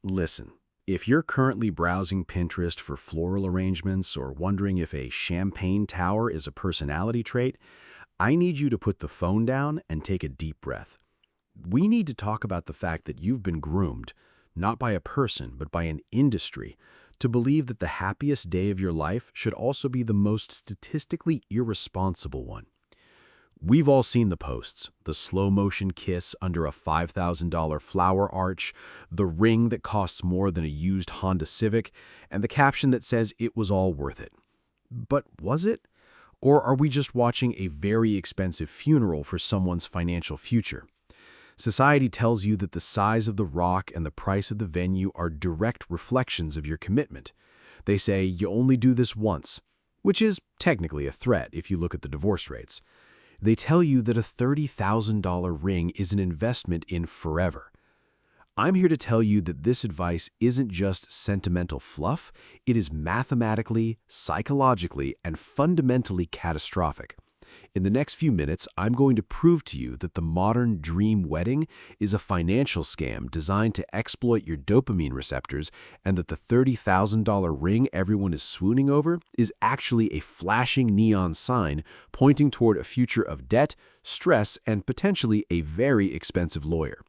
Listen, if you're currently browsing Pinterest for floral arrangements or wondering if a champagne tower is a personality trait, I need you to put the phone down and take a deep breath. We need to talk about the fact that you've been groomed, not by a person, but by an industry, to believe that the happiest day of your life should also be the most statistically irresponsible one. We've all seen the posts, the slow-motion kiss under a $5,000 flower arch, the ring that costs more than a used Honda Civic, and the caption that says it was all worth it. But was it? Or are we just watching a very expensive funeral for someone's financial future? Society tells you that the size of the rock and the price of the venue are direct reflections of your commitment. They say you only do this once, which is technically a threat if you look at the divorce rates. They tell you that a $30,000 ring is an investment in forever. I'm here to tell you that this advice isn't just sentimental fluff, it is mathematically, psychologically, and fundamentally catastrophic. In the next few minutes, I'm going to prove to you that the modern dream wedding is a financial scam designed to exploit your dopamine receptors, and that the $30,000 ring everyone is swooning over is actually a flashing neon sign pointing toward a future of debt, stress, and potentially a very expensive lawyer.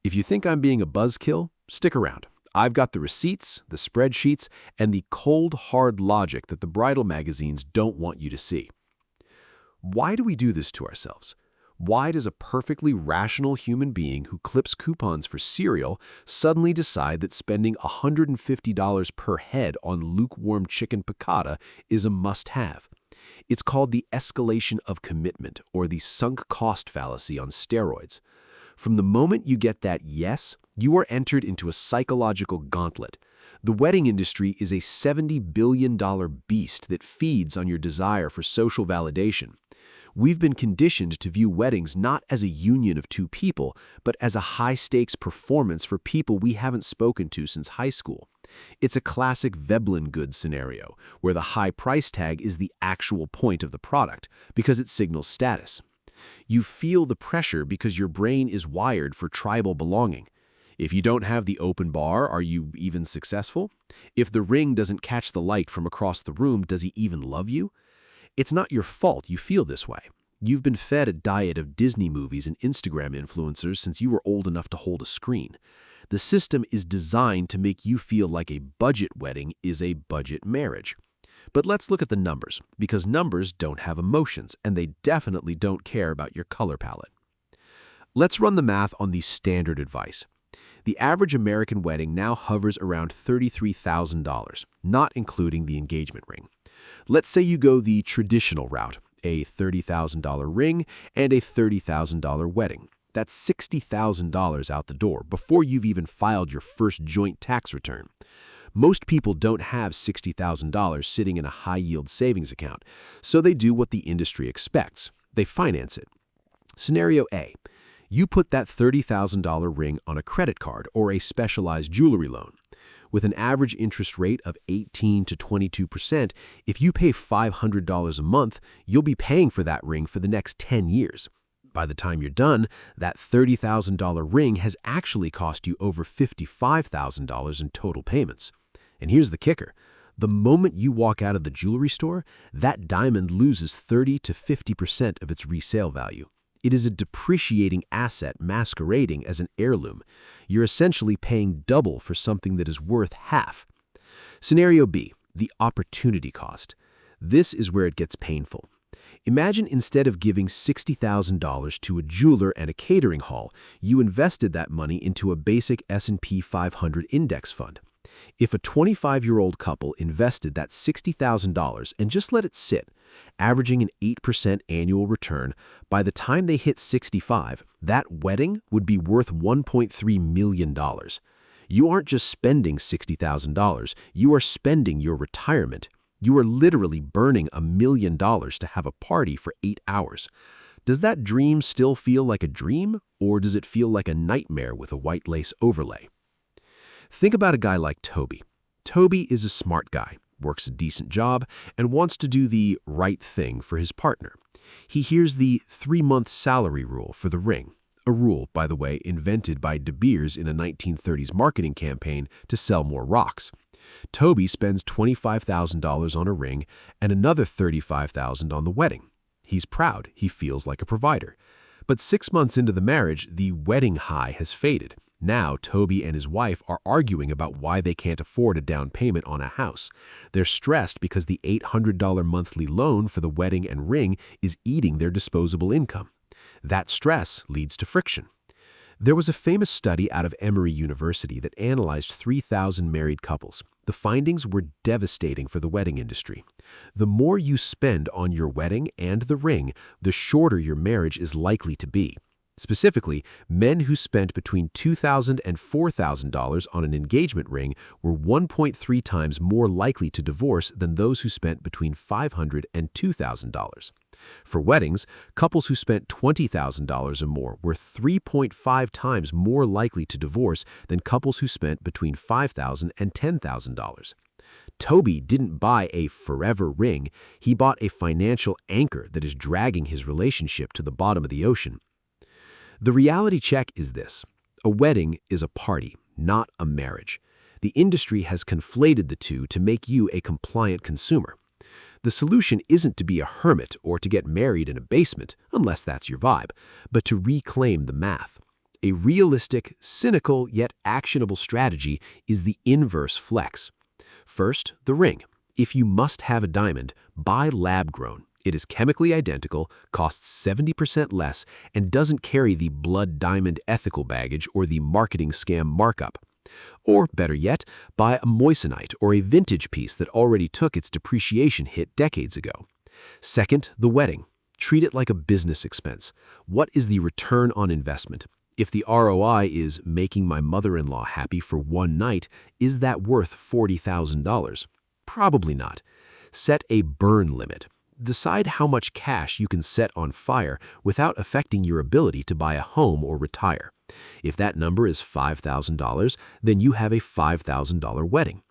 If you think I'm being a buzzkill, stick around. I've got the receipts, the spreadsheets, and the cold, hard logic that the bridal magazines don't want you to see. Why do we do this to ourselves? Why does a perfectly rational human being who clips coupons for cereal suddenly decide that spending $150 per head on lukewarm chicken piccata is a must-have? It's called the escalation of commitment, or the sunk cost fallacy on steroids. From the moment you get that yes, you are entered into a psychological gauntlet. The wedding industry is a $70 billion beast that feeds on your desire for social validation. We've been conditioned to view weddings not as a union of two people, but as a high-stakes performance for people we haven't spoken to since high school. It's a classic Veblen goods scenario, where the high price tag is the actual point of the product, because it signals status. You feel the pressure because your brain is wired for tribal belonging. If you don't have the open bar, are you even successful? If the ring doesn't catch the light from across the room, does he even love you? It's not your fault you feel this way. You've been fed a diet of Disney movies and Instagram influencers since you were old enough to hold a screen. The system is designed to make you feel like a budget wedding is a budget marriage. But let's look at the numbers, because numbers don't have emotions, and they definitely don't care about your color palette. Let's run the math on the standard advice. The average American wedding now hovers around $33,000, not including the engagement ring. Let's say you go the traditional route, a $30,000 ring and a $30,000 wedding. That's $60,000 out the door before you've even filed your first joint tax return. Most people don't have $60,000 sitting in a high-yield savings account, so they do what the industry expects. They finance it. Scenario A. You put that $30,000 ring on a credit card or a specialized jewelry loan. With an average interest rate of 18 to 22%, if you pay $500 a month, you'll be paying for that ring for the next 10 years. By the time you're done, that $30,000 ring has actually cost you over $55,000 in total payments. And here's the kicker. The moment you walk out of the jewelry store, that diamond loses 30 to 50% of its resale value. It is a depreciating asset masquerading as an heirloom. You're essentially paying double for something that is worth half. Scenario B, the opportunity cost. This is where it gets painful. Imagine instead of giving $60,000 to a jeweler and a catering hall, you invested that money into a basic S&P 500 index fund. If a 25-year-old couple invested that $60,000 and just let it sit, averaging an 8% annual return, by the time they hit 65, that wedding would be worth $1.3 million. You aren't just spending $60,000, you are spending your retirement. You are literally burning $1 million to have a party for 8 hours. Does that dream still feel like a dream, or does it feel like a nightmare with a white lace overlay? Think about a guy like Toby. Toby is a smart guy, works a decent job, and wants to do the right thing for his partner. He hears the 3-month salary rule for the ring. A rule, by the way, invented by De Beers in a 1930s marketing campaign to sell more rocks. Toby spends $25,000 on a ring and another $35,000 on the wedding. He's proud. He feels like a provider. But 6 months into the marriage, the wedding high has faded. Now, Toby and his wife are arguing about why they can't afford a down payment on a house. They're stressed because the $800 monthly loan for the wedding and ring is eating their disposable income. That stress leads to friction. There was a famous study out of Emory University that analyzed 3,000 married couples. The findings were devastating for the wedding industry. The more you spend on your wedding and the ring, the shorter your marriage is likely to be. Specifically, men who spent between $2,000 and $4,000 on an engagement ring were 1.3 times more likely to divorce than those who spent between $500 and $2,000. For weddings, couples who spent $20,000 or more were 3.5 times more likely to divorce than couples who spent between $5,000 and $10,000. Toby didn't buy a forever ring, he bought a financial anchor that is dragging his relationship to the bottom of the ocean. The reality check is this: a wedding is a party, not a marriage. The industry has conflated the two to make you a compliant consumer. The solution isn't to be a hermit or to get married in a basement, unless that's your vibe, but to reclaim the math. A realistic, cynical, yet actionable strategy is the inverse flex. First, the ring. If you must have a diamond, buy lab-grown. It is chemically identical, costs 70% less, and doesn't carry the blood diamond ethical baggage or the marketing scam markup. Or, better yet, buy a moissanite or a vintage piece that already took its depreciation hit decades ago. Second, the wedding. Treat it like a business expense. What is the return on investment? If the ROI is making my mother-in-law happy for one night, is that worth $40,000? Probably not. Set a burn limit. Decide how much cash you can set on fire without affecting your ability to buy a home or retire. If that number is $5,000, then you have a $5,000 wedding.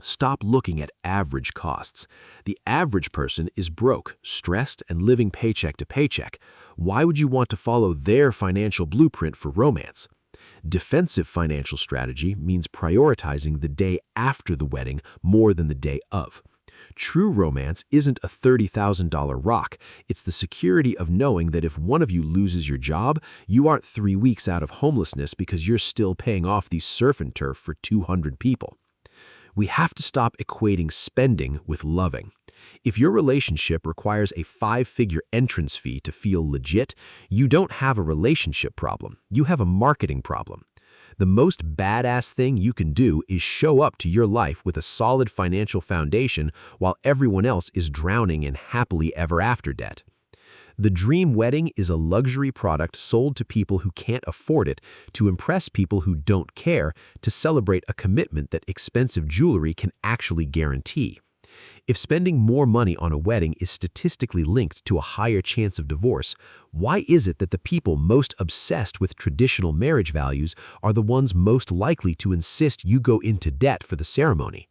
Stop looking at average costs. The average person is broke, stressed, and living paycheck to paycheck. Why would you want to follow their financial blueprint for romance? Defensive financial strategy means prioritizing the day after the wedding more than the day of. True romance isn't a $30,000 rock. It's the security of knowing that if one of you loses your job, you aren't 3 weeks out of homelessness because you're still paying off the surf and turf for 200 people. We have to stop equating spending with loving. If your relationship requires a 5-figure entrance fee to feel legit, you don't have a relationship problem. You have a marketing problem. The most badass thing you can do is show up to your life with a solid financial foundation while everyone else is drowning in happily ever after debt. The dream wedding is a luxury product sold to people who can't afford it, to impress people who don't care, to celebrate a commitment that expensive jewelry can actually guarantee. If spending more money on a wedding is statistically linked to a higher chance of divorce, why is it that the people most obsessed with traditional marriage values are the ones most likely to insist you go into debt for the ceremony?